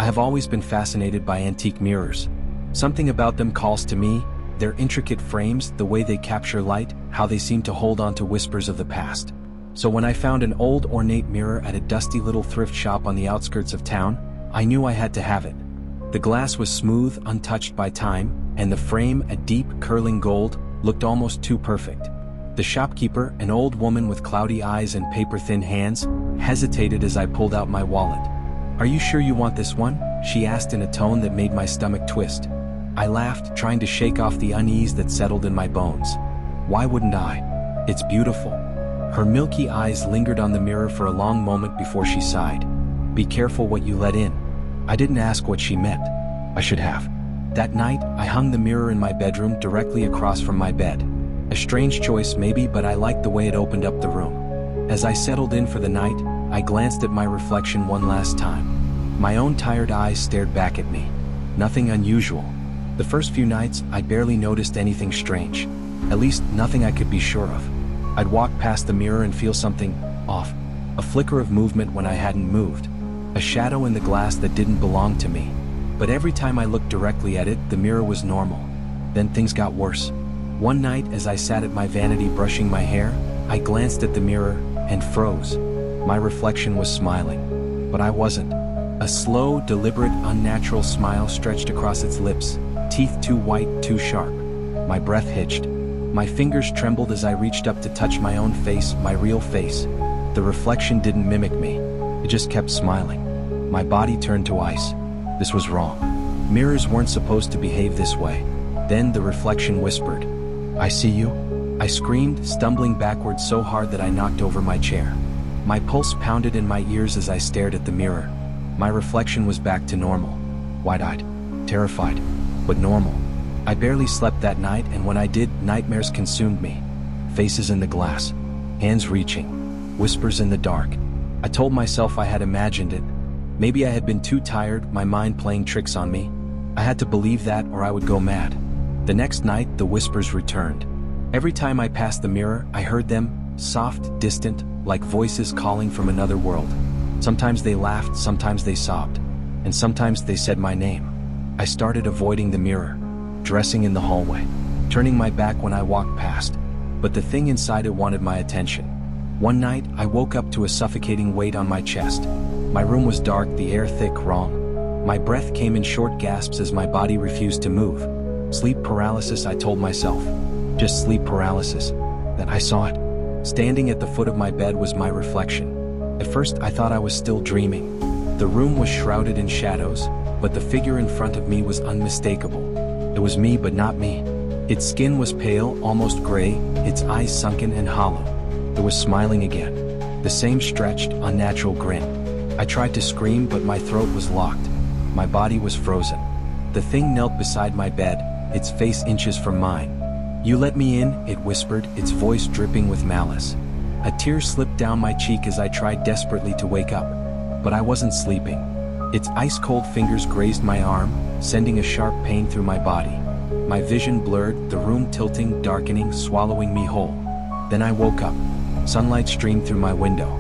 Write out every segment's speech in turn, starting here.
I have always been fascinated by antique mirrors. Something about them calls to me, their intricate frames, the way they capture light, how they seem to hold on to whispers of the past. So when I found an old ornate mirror at a dusty little thrift shop on the outskirts of town, I knew I had to have it. The glass was smooth, untouched by time, and the frame, a deep, curling gold, looked almost too perfect. The shopkeeper, an old woman with cloudy eyes and paper-thin hands, hesitated as I pulled out my wallet. "Are you sure you want this one?" she asked in a tone that made my stomach twist. I laughed, trying to shake off the unease that settled in my bones. "Why wouldn't I? It's beautiful." Her milky eyes lingered on the mirror for a long moment before she sighed. "Be careful what you let in." I didn't ask what she meant. I should have. That night, I hung the mirror in my bedroom directly across from my bed. A strange choice maybe, but I liked the way it opened up the room. As I settled in for the night, I glanced at my reflection one last time. My own tired eyes stared back at me. Nothing unusual. The first few nights, I barely noticed anything strange. At least, nothing I could be sure of. I'd walk past the mirror and feel something off. A flicker of movement when I hadn't moved. A shadow in the glass that didn't belong to me. But every time I looked directly at it, the mirror was normal. Then things got worse. One night, as I sat at my vanity brushing my hair, I glanced at the mirror and froze. My reflection was smiling. But I wasn't. A slow, deliberate, unnatural smile stretched across its lips, teeth too white, too sharp. My breath hitched. My fingers trembled as I reached up to touch my own face, my real face. The reflection didn't mimic me. It just kept smiling. My body turned to ice. This was wrong. Mirrors weren't supposed to behave this way. Then the reflection whispered, "I see you." I screamed, stumbling backwards so hard that I knocked over my chair. My pulse pounded in my ears as I stared at the mirror. My reflection was back to normal. Wide-eyed, terrified, but normal. I barely slept that night, and when I did, nightmares consumed me. Faces in the glass, hands reaching, whispers in the dark. I told myself I had imagined it. Maybe I had been too tired, my mind playing tricks on me. I had to believe that or I would go mad. The next night, the whispers returned. Every time I passed the mirror, I heard them, soft, distant, like voices calling from another world. Sometimes they laughed, sometimes they sobbed, and sometimes they said my name. I started avoiding the mirror, dressing in the hallway, turning my back when I walked past. But the thing inside it wanted my attention. One night, I woke up to a suffocating weight on my chest. My room was dark, the air thick, wrong. My breath came in short gasps as my body refused to move. Sleep paralysis, I told myself. Just sleep paralysis. Then I saw it. Standing at the foot of my bed was my reflection. At first, I thought I was still dreaming. The room was shrouded in shadows, but the figure in front of me was unmistakable. It was me, but not me. Its skin was pale, almost gray, its eyes sunken and hollow. It was smiling again. The same stretched, unnatural grin. I tried to scream, but my throat was locked. My body was frozen. The thing knelt beside my bed, its face inches from mine. "You let me in," it whispered, its voice dripping with malice. A tear slipped down my cheek as I tried desperately to wake up. But I wasn't sleeping. Its ice-cold fingers grazed my arm, sending a sharp pain through my body. My vision blurred, the room tilting, darkening, swallowing me whole. Then I woke up. Sunlight streamed through my window.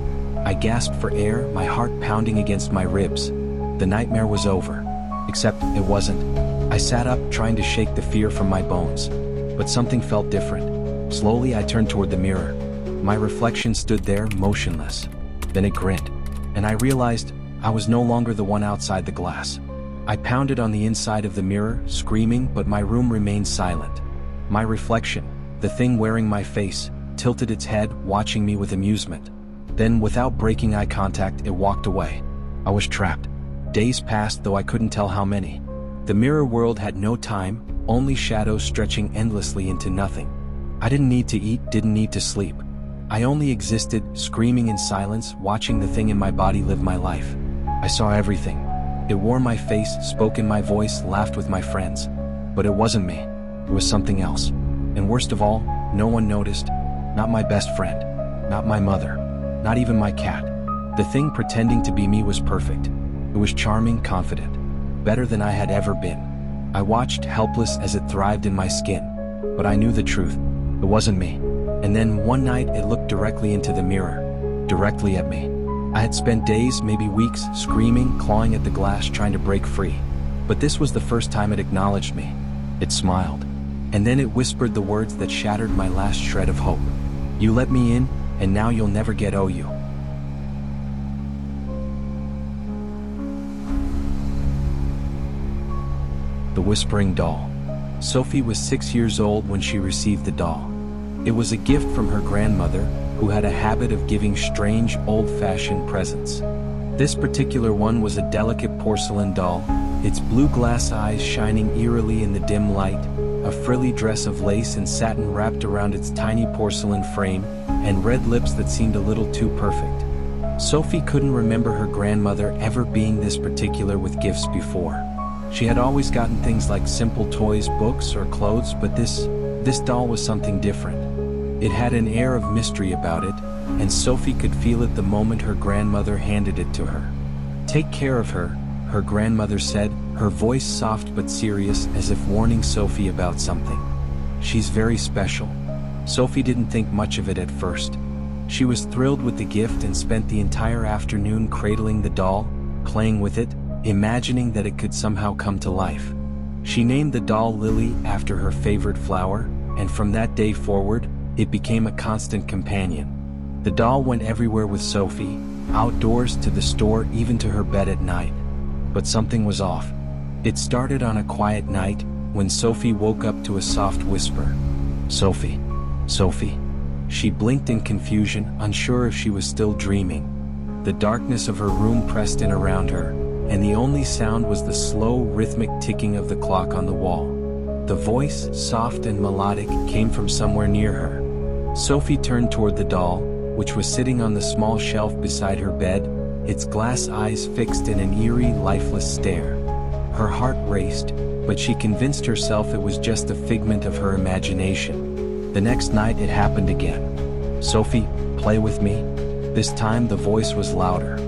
I gasped for air, my heart pounding against my ribs. The nightmare was over. Except it wasn't. I sat up, trying to shake the fear from my bones. But something felt different. Slowly, I turned toward the mirror. My reflection stood there, motionless. Then it grinned. And I realized I was no longer the one outside the glass. I pounded on the inside of the mirror, screaming, but my room remained silent. My reflection, the thing wearing my face, tilted its head, watching me with amusement. Then, without breaking eye contact, it walked away. I was trapped. Days passed, though I couldn't tell how many. The mirror world had no time, only shadows stretching endlessly into nothing. I didn't need to eat, didn't need to sleep. I only existed, screaming in silence, watching the thing in my body live my life. I saw everything. It wore my face, spoke in my voice, laughed with my friends. But it wasn't me. It was something else. And worst of all, no one noticed. Not my best friend. Not my mother. Not even my cat. The thing pretending to be me was perfect. It was charming, confident. Better than I had ever been. I watched, helpless as it thrived in my skin. But I knew the truth. It wasn't me. And then one night it looked directly into the mirror. Directly at me. I had spent days, maybe weeks, screaming, clawing at the glass, trying to break free. But this was the first time it acknowledged me. It smiled. And then it whispered the words that shattered my last shred of hope. "You let me in, and now you'll never get you." The Whispering Doll. Sophie was 6 years old when she received the doll. It was a gift from her grandmother, who had a habit of giving strange, old-fashioned presents. This particular one was a delicate porcelain doll, its blue glass eyes shining eerily in the dim light, a frilly dress of lace and satin wrapped around its tiny porcelain frame, and red lips that seemed a little too perfect. Sophie couldn't remember her grandmother ever being this particular with gifts before. She had always gotten things like simple toys, books, or clothes, but this doll was something different. It had an air of mystery about it, and Sophie could feel it the moment her grandmother handed it to her. "Take care of her," her grandmother said, her voice soft but serious, as if warning Sophie about something. "She's very special." Sophie didn't think much of it at first. She was thrilled with the gift and spent the entire afternoon cradling the doll, playing with it, imagining that it could somehow come to life. She named the doll Lily after her favorite flower, and from that day forward, it became a constant companion. The doll went everywhere with Sophie, outdoors, to the store, even to her bed at night. But something was off. It started on a quiet night, when Sophie woke up to a soft whisper. "Sophie, Sophie." She blinked in confusion, unsure if she was still dreaming. The darkness of her room pressed in around her, and the only sound was the slow, rhythmic ticking of the clock on the wall. The voice, soft and melodic, came from somewhere near her. Sophie turned toward the doll, which was sitting on the small shelf beside her bed, its glass eyes fixed in an eerie, lifeless stare. Her heart raced, but she convinced herself it was just a figment of her imagination. The next night it happened again. "Sophie, play with me." This time the voice was louder.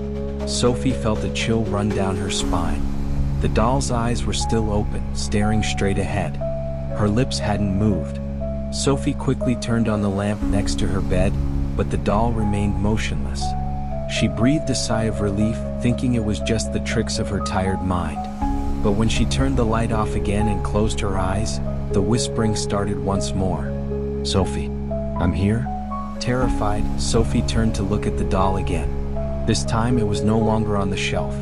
Sophie felt a chill run down her spine. The doll's eyes were still open, staring straight ahead. Her lips hadn't moved. Sophie quickly turned on the lamp next to her bed, but the doll remained motionless. She breathed a sigh of relief, thinking it was just the tricks of her tired mind. But when she turned the light off again and closed her eyes, the whispering started once more. "Sophie, I'm here?" Terrified, Sophie turned to look at the doll again. This time it was no longer on the shelf.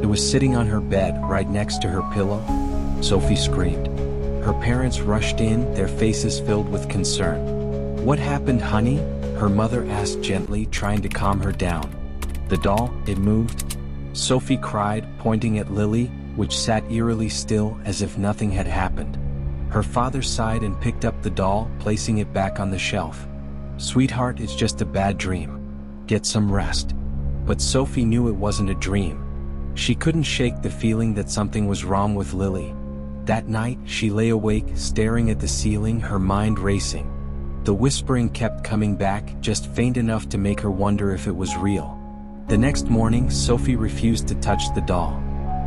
It was sitting on her bed, right next to her pillow. Sophie screamed. Her parents rushed in, their faces filled with concern. "What happened, honey?" her mother asked gently, trying to calm her down. "The doll, it moved," Sophie cried, pointing at Lily, which sat eerily still, as if nothing had happened. Her father sighed and picked up the doll, placing it back on the shelf. "Sweetheart, it's just a bad dream. Get some rest." But Sophie knew it wasn't a dream. She couldn't shake the feeling that something was wrong with Lily. That night, she lay awake, staring at the ceiling, her mind racing. The whispering kept coming back, just faint enough to make her wonder if it was real. The next morning, Sophie refused to touch the doll.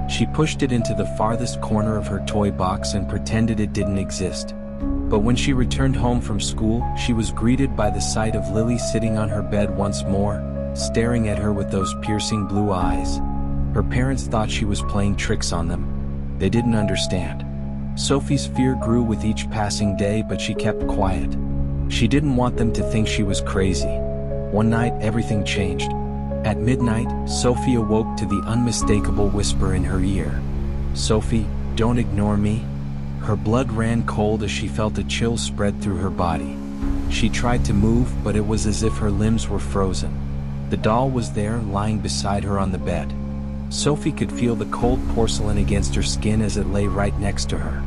She pushed it into the farthest corner of her toy box and pretended it didn't exist. But when she returned home from school, she was greeted by the sight of Lily sitting on her bed once more, staring at her with those piercing blue eyes. Her parents thought she was playing tricks on them. They didn't understand. Sophie's fear grew with each passing day, but she kept quiet. She didn't want them to think she was crazy. One night, everything changed. At midnight, Sophie awoke to the unmistakable whisper in her ear. "Sophie, don't ignore me." Her blood ran cold as she felt a chill spread through her body. She tried to move, but it was as if her limbs were frozen. The doll was there, lying beside her on the bed. Sophie could feel the cold porcelain against her skin as it lay right next to her.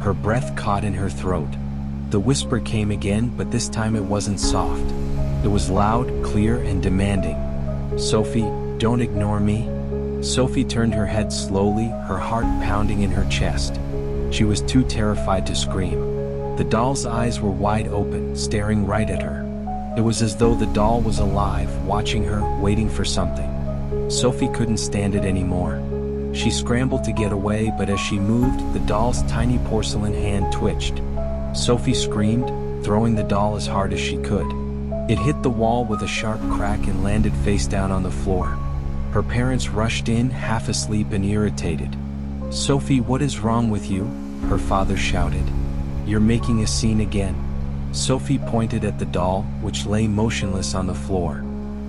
Her breath caught in her throat. The whisper came again, but this time it wasn't soft. It was loud, clear, and demanding. "Sophie, don't ignore me." Sophie turned her head slowly, her heart pounding in her chest. She was too terrified to scream. The doll's eyes were wide open, staring right at her. It was as though the doll was alive, watching her, waiting for something. Sophie couldn't stand it anymore. She scrambled to get away, but as she moved, the doll's tiny porcelain hand twitched. Sophie screamed, throwing the doll as hard as she could. It hit the wall with a sharp crack and landed face down on the floor. Her parents rushed in, half asleep and irritated. "Sophie, what is wrong with you?" her father shouted. "You're making a scene again." Sophie pointed at the doll, which lay motionless on the floor.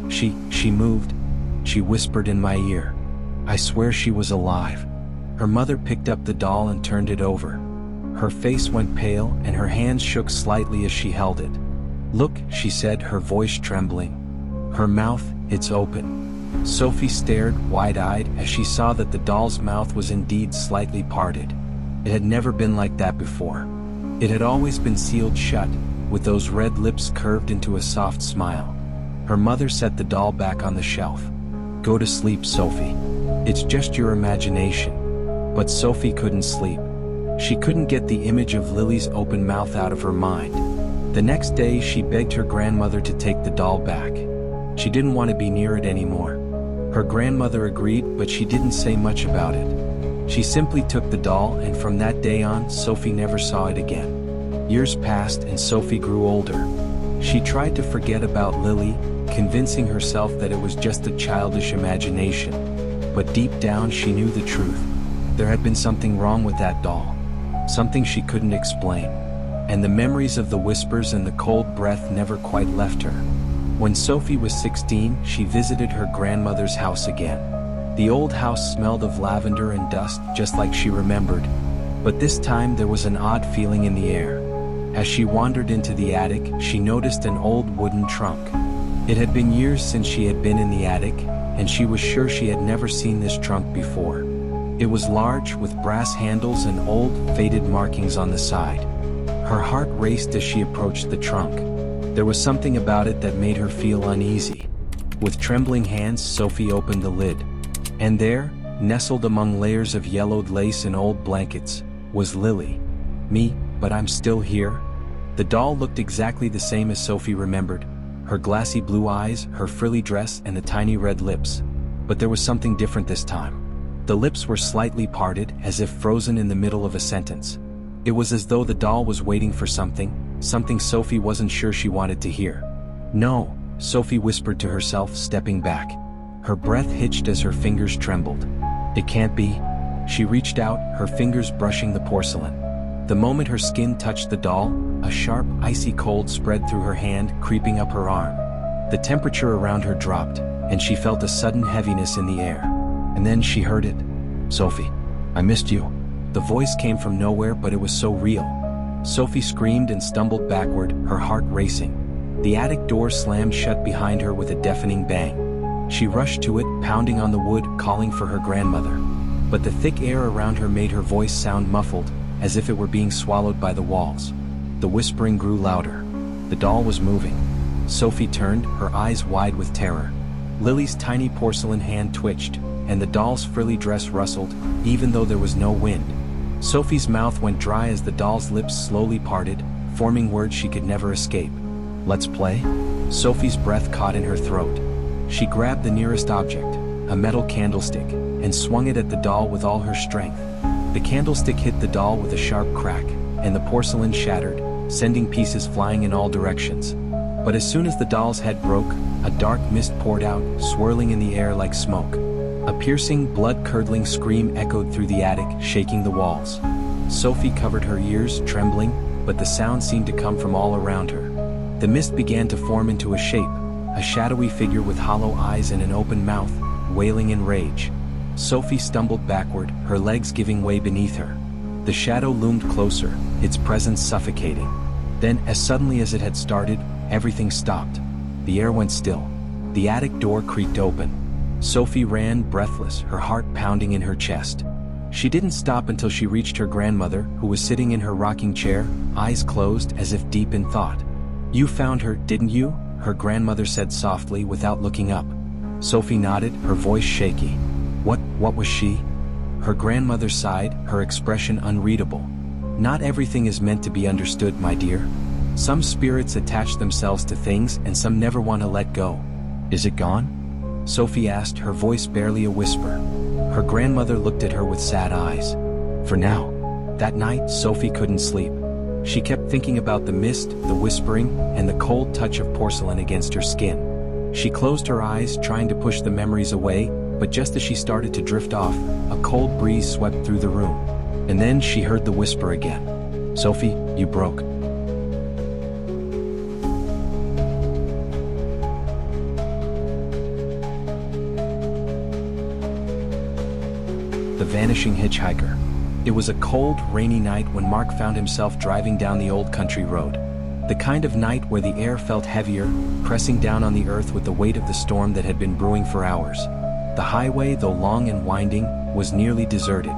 She moved. She whispered in my ear. I swear she was alive." Her mother picked up the doll and turned it over. Her face went pale and her hands shook slightly as she held it. "Look," she said, her voice trembling. Her mouth, it's open. Sophie stared, wide-eyed, as she saw that the doll's mouth was indeed slightly parted. It had never been like that before. It had always been sealed shut, with those red lips curved into a soft smile. Her mother set the doll back on the shelf. "Go to sleep, Sophie. It's just your imagination." But Sophie couldn't sleep. She couldn't get the image of Lily's open mouth out of her mind. The next day she begged her grandmother to take the doll back. She didn't want to be near it anymore. Her grandmother agreed, but she didn't say much about it. She simply took the doll, and from that day on, Sophie never saw it again. Years passed and Sophie grew older. She tried to forget about Lily, convincing herself that it was just a childish imagination. But deep down she knew the truth. There had been something wrong with that doll. Something she couldn't explain. And the memories of the whispers and the cold breath never quite left her. When Sophie was 16, she visited her grandmother's house again. The old house smelled of lavender and dust, just like she remembered. But this time there was an odd feeling in the air. As she wandered into the attic, she noticed an old wooden trunk. It had been years since she had been in the attic, and she was sure she had never seen this trunk before. It was large, with brass handles and old, faded markings on the side. Her heart raced as she approached the trunk. There was something about it that made her feel uneasy. With trembling hands, Sophie opened the lid. And there, nestled among layers of yellowed lace and old blankets, was Lily. "Me, but I'm still here?" The doll looked exactly the same as Sophie remembered. Her glassy blue eyes, her frilly dress, and the tiny red lips. But there was something different this time. The lips were slightly parted, as if frozen in the middle of a sentence. It was as though the doll was waiting for something Sophie wasn't sure she wanted to hear. "No," Sophie whispered to herself, stepping back. Her breath hitched as her fingers trembled. "It can't be." She reached out, her fingers brushing the porcelain. The moment her skin touched the doll, a sharp, icy cold spread through her hand, creeping up her arm. The temperature around her dropped, and she felt a sudden heaviness in the air. And then she heard it. "Sophie, I missed you." The voice came from nowhere, but it was so real. Sophie screamed and stumbled backward, her heart racing. The attic door slammed shut behind her with a deafening bang. She rushed to it, pounding on the wood, calling for her grandmother. But the thick air around her made her voice sound muffled, as if it were being swallowed by the walls. The whispering grew louder. The doll was moving. Sophie turned, her eyes wide with terror. Lily's tiny porcelain hand twitched, and the doll's frilly dress rustled, even though there was no wind. Sophie's mouth went dry as the doll's lips slowly parted, forming words she could never escape. "Let's play?" Sophie's breath caught in her throat. She grabbed the nearest object, a metal candlestick, and swung it at the doll with all her strength. The candlestick hit the doll with a sharp crack, and the porcelain shattered, sending pieces flying in all directions. But as soon as the doll's head broke, a dark mist poured out, swirling in the air like smoke. A piercing, blood-curdling scream echoed through the attic, shaking the walls. Sophie covered her ears, trembling, but the sound seemed to come from all around her. The mist began to form into a shape, a shadowy figure with hollow eyes and an open mouth, wailing in rage. Sophie stumbled backward, her legs giving way beneath her. The shadow loomed closer, its presence suffocating. Then, as suddenly as it had started, everything stopped. The air went still. The attic door creaked open. Sophie ran, breathless, her heart pounding in her chest. She didn't stop until she reached her grandmother, who was sitting in her rocking chair, eyes closed as if deep in thought. "You found her, didn't you?" her grandmother said softly without looking up. Sophie nodded, her voice shaky. What was she?" Her grandmother sighed, her expression unreadable. "Not everything is meant to be understood, my dear. Some spirits attach themselves to things and some never want to let go." "Is it gone?" Sophie asked, her voice barely a whisper. Her grandmother looked at her with sad eyes. "For now." That night, Sophie couldn't sleep. She kept thinking about the mist, the whispering, and the cold touch of porcelain against her skin. She closed her eyes, trying to push the memories away, but just as she started to drift off, a cold breeze swept through the room. And then she heard the whisper again. "Sophie, you broke." The Vanishing Hitchhiker. It was a cold, rainy night when Mark found himself driving down the old country road. The kind of night where the air felt heavier, pressing down on the earth with the weight of the storm that had been brewing for hours. The highway, though long and winding, was nearly deserted.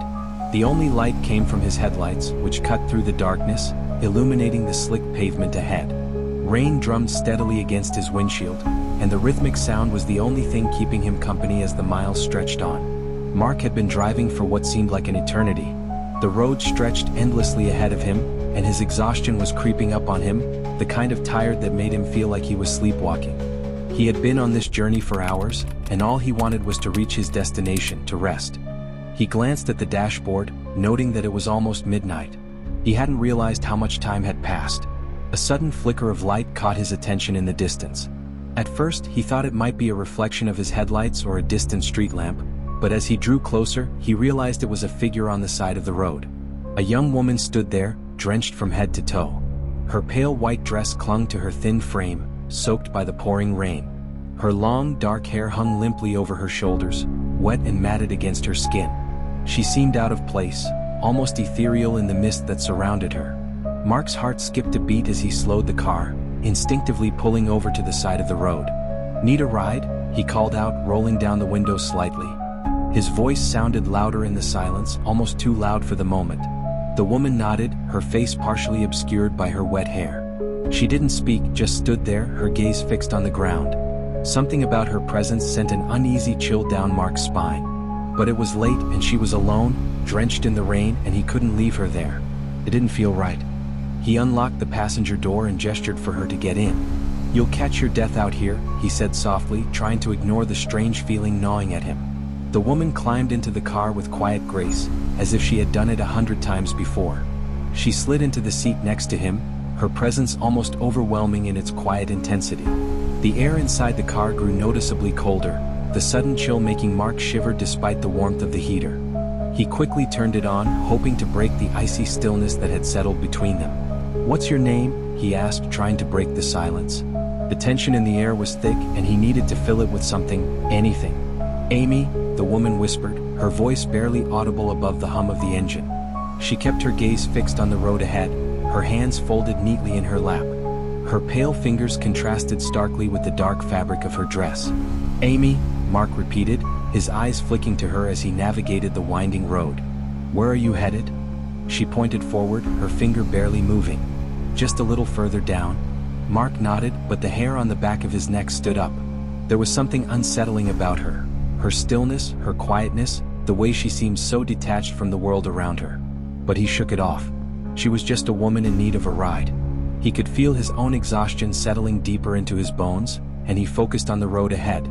The only light came from his headlights, which cut through the darkness, illuminating the slick pavement ahead. Rain drummed steadily against his windshield, and the rhythmic sound was the only thing keeping him company as the miles stretched on. Mark had been driving for what seemed like an eternity. The road stretched endlessly ahead of him, and his exhaustion was creeping up on him, the kind of tired that made him feel like he was sleepwalking. He had been on this journey for hours, and all he wanted was to reach his destination, to rest. He glanced at the dashboard, noting that it was almost midnight. He hadn't realized how much time had passed. A sudden flicker of light caught his attention in the distance. At first, he thought it might be a reflection of his headlights or a distant street lamp, but as he drew closer, he realized it was a figure on the side of the road. A young woman stood there, drenched from head to toe. Her pale white dress clung to her thin frame, soaked by the pouring rain. Her long, dark hair hung limply over her shoulders, wet and matted against her skin. She seemed out of place, almost ethereal in the mist that surrounded her. Mark's heart skipped a beat as he slowed the car, instinctively pulling over to the side of the road. "Need a ride?" he called out, rolling down the window slightly. His voice sounded louder in the silence, almost too loud for the moment. The woman nodded, her face partially obscured by her wet hair. She didn't speak, just stood there, her gaze fixed on the ground. Something about her presence sent an uneasy chill down Mark's spine. But it was late and she was alone, drenched in the rain, and he couldn't leave her there. It didn't feel right. He unlocked the passenger door and gestured for her to get in. "You'll catch your death out here," he said softly, trying to ignore the strange feeling gnawing at him. The woman climbed into the car with quiet grace, as if she had done it 100 times before. She slid into the seat next to him, her presence almost overwhelming in its quiet intensity. The air inside the car grew noticeably colder, the sudden chill making Mark shiver despite the warmth of the heater. He quickly turned it on, hoping to break the icy stillness that had settled between them. "What's your name?" he asked, trying to break the silence. The tension in the air was thick, and he needed to fill it with something, anything. "Amy," the woman whispered, her voice barely audible above the hum of the engine. She kept her gaze fixed on the road ahead, her hands folded neatly in her lap. Her pale fingers contrasted starkly with the dark fabric of her dress. "Amy," Mark repeated, his eyes flicking to her as he navigated the winding road. "Where are you headed?" She pointed forward, her finger barely moving. "Just a little further down." Mark nodded, but the hair on the back of his neck stood up. There was something unsettling about her. Her stillness, her quietness, the way she seemed so detached from the world around her. But he shook it off. She was just a woman in need of a ride. He could feel his own exhaustion settling deeper into his bones, and he focused on the road ahead.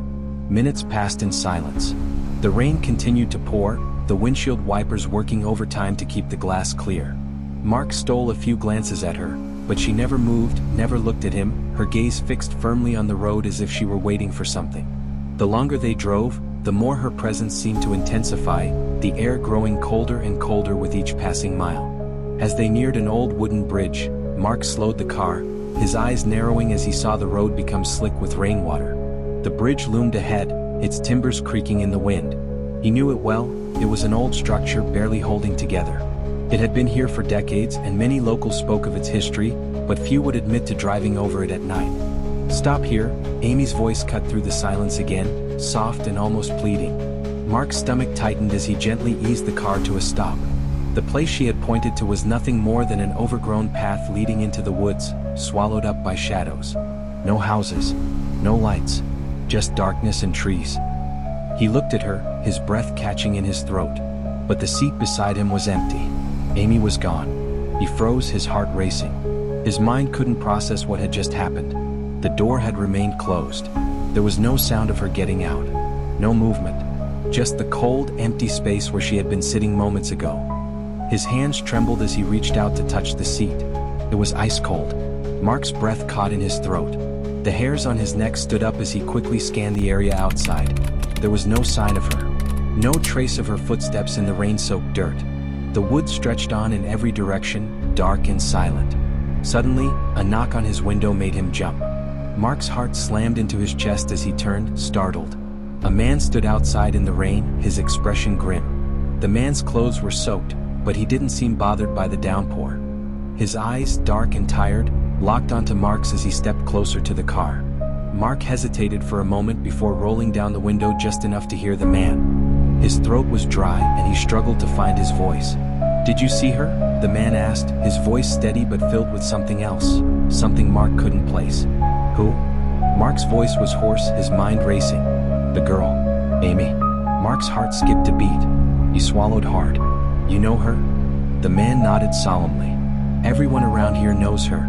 Minutes passed in silence. The rain continued to pour, the windshield wipers working overtime to keep the glass clear. Mark stole a few glances at her, but she never moved, never looked at him, her gaze fixed firmly on the road as if she were waiting for something. The longer they drove, the more her presence seemed to intensify, the air growing colder and colder with each passing mile. As they neared an old wooden bridge, Mark slowed the car, his eyes narrowing as he saw the road become slick with rainwater. The bridge loomed ahead, its timbers creaking in the wind. He knew it well, it was an old structure barely holding together. It had been here for decades and many locals spoke of its history, but few would admit to driving over it at night. "Stop here," Amy's voice cut through the silence again, soft and almost pleading. Mark's stomach tightened as he gently eased the car to a stop. The place she had pointed to was nothing more than an overgrown path leading into the woods, swallowed up by shadows. No houses, no lights, just darkness and trees. He looked at her, his breath catching in his throat. But the seat beside him was empty. Amy was gone. He froze, his heart racing. His mind couldn't process what had just happened. The door had remained closed. There was no sound of her getting out. No movement. Just the cold, empty space where she had been sitting moments ago. His hands trembled as he reached out to touch the seat. It was ice cold. Mark's breath caught in his throat. The hairs on his neck stood up as he quickly scanned the area outside. There was no sign of her. No trace of her footsteps in the rain-soaked dirt. The woods stretched on in every direction, dark and silent. Suddenly, a knock on his window made him jump. Mark's heart slammed into his chest as he turned, startled. A man stood outside in the rain, his expression grim. The man's clothes were soaked, but he didn't seem bothered by the downpour. His eyes, dark and tired, locked onto Mark's as he stepped closer to the car. Mark hesitated for a moment before rolling down the window just enough to hear the man. His throat was dry and he struggled to find his voice. "Did you see her?" the man asked, his voice steady but filled with something else, something Mark couldn't place. "Who?" Mark's voice was hoarse, his mind racing. "The girl. Amy." Mark's heart skipped a beat. He swallowed hard. "You know her?" The man nodded solemnly. "Everyone around here knows her."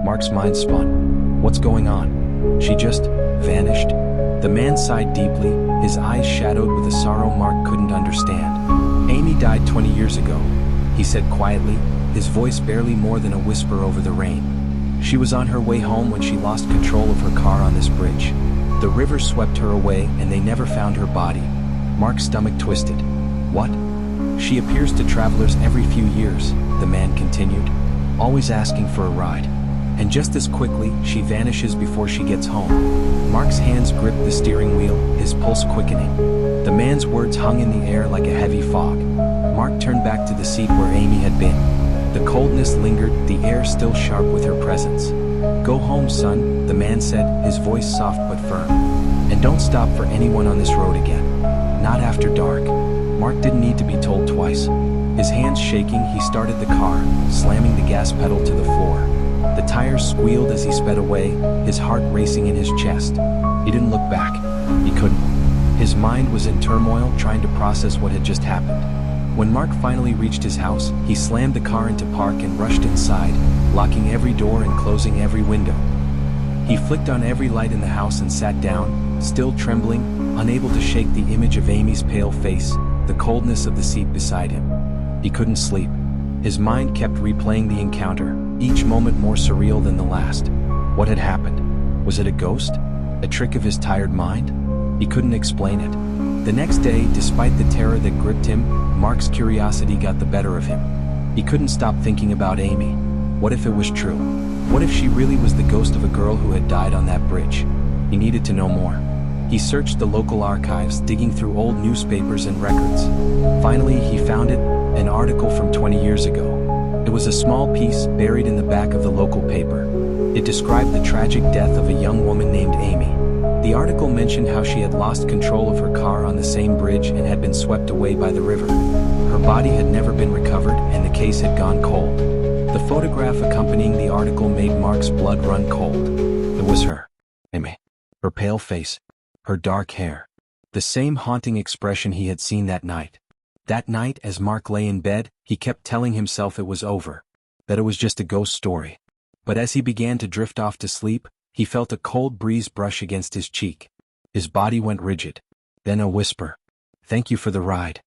Mark's mind spun. "What's going on?" "She just vanished." The man sighed deeply, his eyes shadowed with a sorrow Mark couldn't understand. "Amy died 20 years ago," he said quietly, his voice barely more than a whisper over the rain. "She was on her way home when she lost control of her car on this bridge. The river swept her away and they never found her body." Mark's stomach twisted. "What?" "She appears to travelers every few years," the man continued, "always asking for a ride. And just as quickly, she vanishes before she gets home." Mark's hands gripped the steering wheel, his pulse quickening. The man's words hung in the air like a heavy fog. Mark turned back to the seat where Amy had been. The coldness lingered, the air still sharp with her presence. "Go home, son," the man said, his voice soft but firm. "And don't stop for anyone on this road again. Not after dark." Mark didn't need to be told twice. His hands shaking, he started the car, slamming the gas pedal to the floor. The tires squealed as he sped away, his heart racing in his chest. He didn't look back. He couldn't. His mind was in turmoil, trying to process what had just happened. When Mark finally reached his house, he slammed the car into park and rushed inside, locking every door and closing every window. He flicked on every light in the house and sat down, still trembling, unable to shake the image of Amy's pale face, the coldness of the seat beside him. He couldn't sleep. His mind kept replaying the encounter, each moment more surreal than the last. What had happened? Was it a ghost? A trick of his tired mind? He couldn't explain it. The next day, despite the terror that gripped him, Mark's curiosity got the better of him. He couldn't stop thinking about Amy. What if it was true? What if she really was the ghost of a girl who had died on that bridge? He needed to know more. He searched the local archives, digging through old newspapers and records. Finally, he found it, an article from 20 years ago. It was a small piece buried in the back of the local paper. It described the tragic death of a young woman named Amy. The article mentioned how she had lost control of her car on the same bridge and had been swept away by the river. Her body had never been recovered and the case had gone cold. The photograph accompanying the article made Mark's blood run cold. It was her. Amy. Her pale face. Her dark hair. The same haunting expression he had seen that night. That night, as Mark lay in bed, he kept telling himself it was over. That it was just a ghost story. But as he began to drift off to sleep, he felt a cold breeze brush against his cheek. His body went rigid. Then a whisper. "Thank you for the ride."